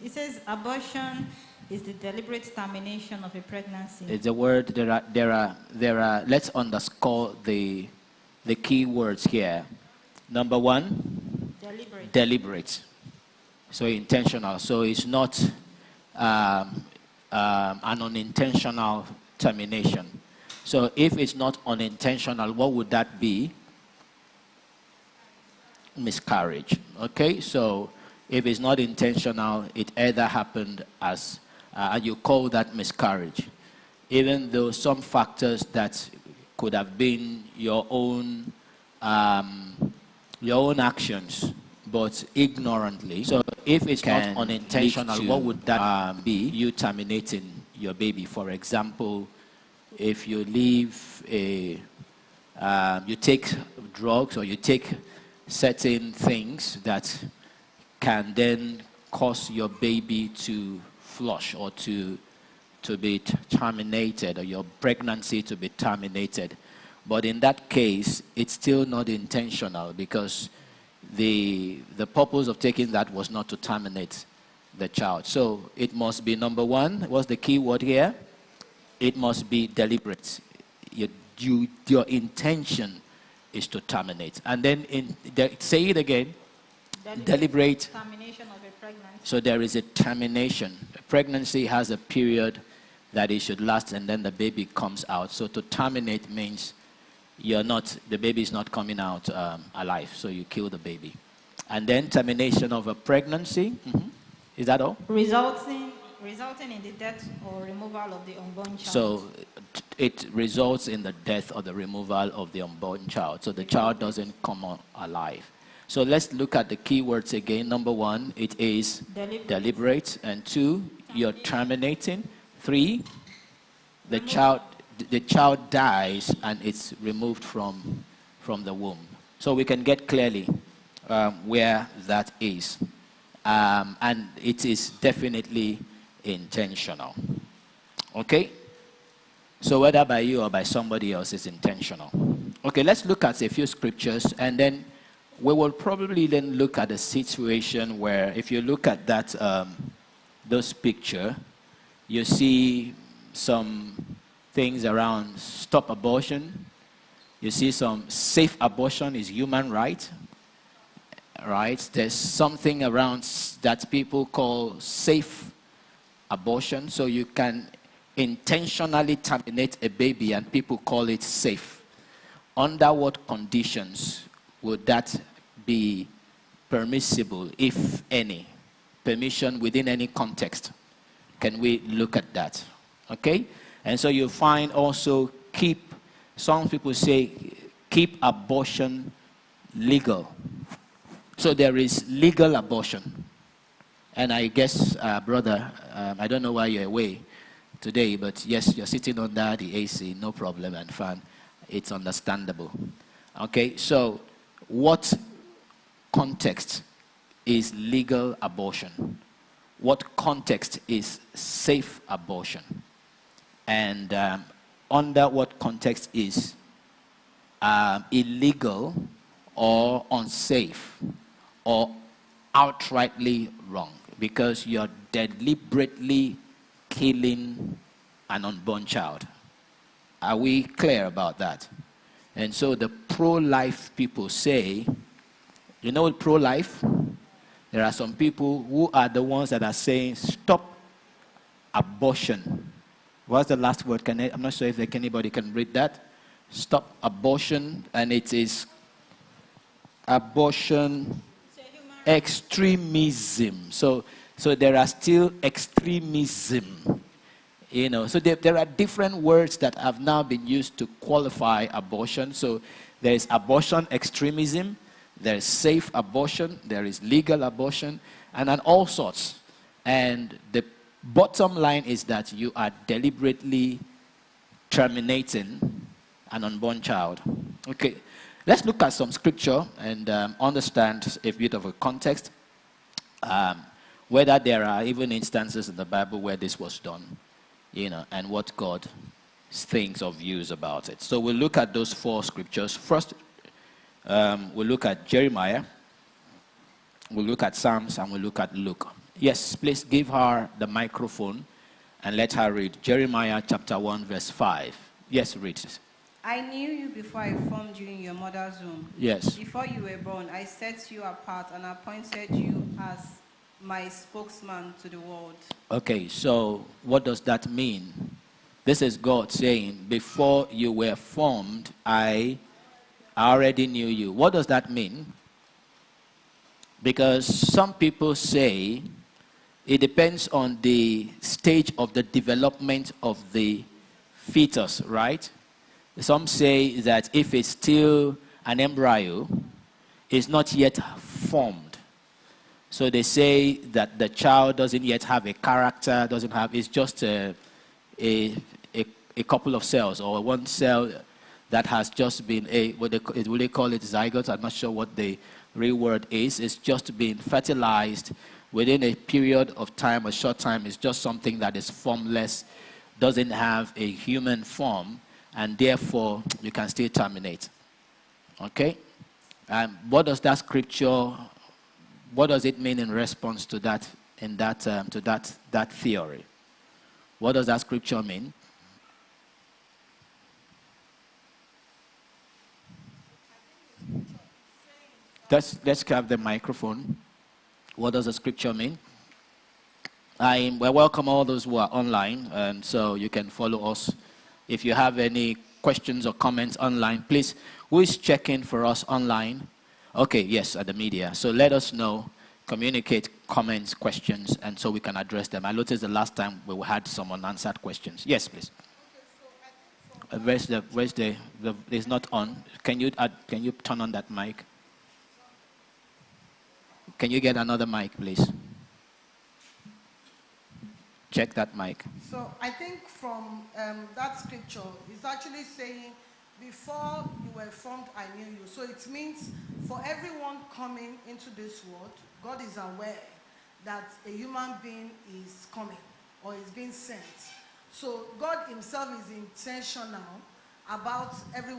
It says abortion is the deliberate termination of a pregnancy. It's a word. There are. Let's underscore the key words here. Number one, Deliberate. Deliberate. So intentional. So it's not an unintentional termination. So if it's not unintentional, what would that be? Miscarriage. Okay, so if it's not intentional, it either happened as, and you call that miscarriage. Even though some factors that could have been your own actions, but ignorantly. So if it's not unintentional, what would that be? You terminating your baby. For example, if you leave you take drugs or you take certain things that can then cause your baby to flush or to be terminated, or your pregnancy to be terminated. But in that case, it's still not intentional, because the purpose of taking that was not to terminate the child. So it must be, number one, what's the key word here? It must be deliberate. Your intention is to terminate. And then say it again. Deliberate termination of a pregnancy. So there is a termination. A pregnancy has a period that it should last, and then the baby comes out. So to terminate means the baby is not coming out alive, so you kill the baby. And then termination of a pregnancy. Is that all? Resulting in the death or removal of the unborn child. So it results in the death or the removal of the unborn child. So the child doesn't come out alive. So let's look at the key words again. Number one, it is deliberate. And two, you're terminating. Three, the child dies and it's removed from the womb. So we can get clearly where that is. And it is definitely intentional. Okay? So whether by you or by somebody else, it's intentional. Okay, let's look at a few scriptures, and then we will probably then look at a situation where, if you look at that those picture, you see some things around stop abortion. You see some safe abortion is human right. Right? There's something around that people call safe abortion. So you can intentionally terminate a baby and people call it safe. Under what conditions would that be permissible, if any? Permission within any context. Can we look at that? Okay? And so you find also some people say keep abortion legal. So there is legal abortion. And I guess, brother, I don't know why you're away today, but yes, you're sitting under the AC, no problem, and fun. It's understandable. Okay, so what context is legal abortion? What context is safe abortion? And under what context is illegal or unsafe or outrightly wrong? Because you're deliberately killing an unborn child. Are we clear about that? And so the pro-life people say, you know, pro-life, there are some people who are the ones that are saying stop abortion. What's the last word? I'm not sure if anybody can read that. Stop abortion, and it is abortion extremism. So there are still extremism. You know, so there are different words that have now been used to qualify abortion. So there is abortion extremism, there is safe abortion, there is legal abortion, and then all sorts. And the bottom line is that you are deliberately terminating an unborn child. Okay, let's look at some scripture and understand a bit of a context, whether there are even instances in the Bible where this was done, you know, and what God thinks or views about it. So we'll look at those four scriptures. First, we'll look at Jeremiah, we'll look at Psalms, and we'll look at Luke. Yes, please give her the microphone and let her read Jeremiah chapter 1, verse 5. Yes, read. I knew you before I formed you in your mother's womb. Yes. Before you were born, I set you apart and appointed you as my spokesman to the world. Okay, so what does that mean? This is God saying, before you were formed, I already knew you. What does that mean? Because some people say it depends on the stage of the development of the fetus, right? Some say that if it's still an embryo, it's not yet formed. So they say that the child doesn't yet have a character, it's just a couple of cells or one cell that has just been what they call it zygote. I'm not sure what the real word is. It's just been fertilized within a period of time, a short time. It's just something that is formless, doesn't have a human form, and therefore you can still terminate. Okay? What does that scripture, what does it mean in response to that, that theory? What does that scripture mean? Let's have the microphone. What does the scripture mean? We welcome all those who are online, and so you can follow us. If you have any questions or comments online, please, who is checking for us online? Okay, yes, at the media. So let us know, communicate comments, questions, and so we can address them. I noticed the last time we had some unanswered questions. Yes, please. It's not on. Can you turn on that mic? Can you get another mic, please? Check that mic. So I think from that scripture, it's actually saying, before you were formed, I knew you. So it means for everyone coming into this world, God is aware that a human being is coming or is being sent. So God himself is intentional about everyone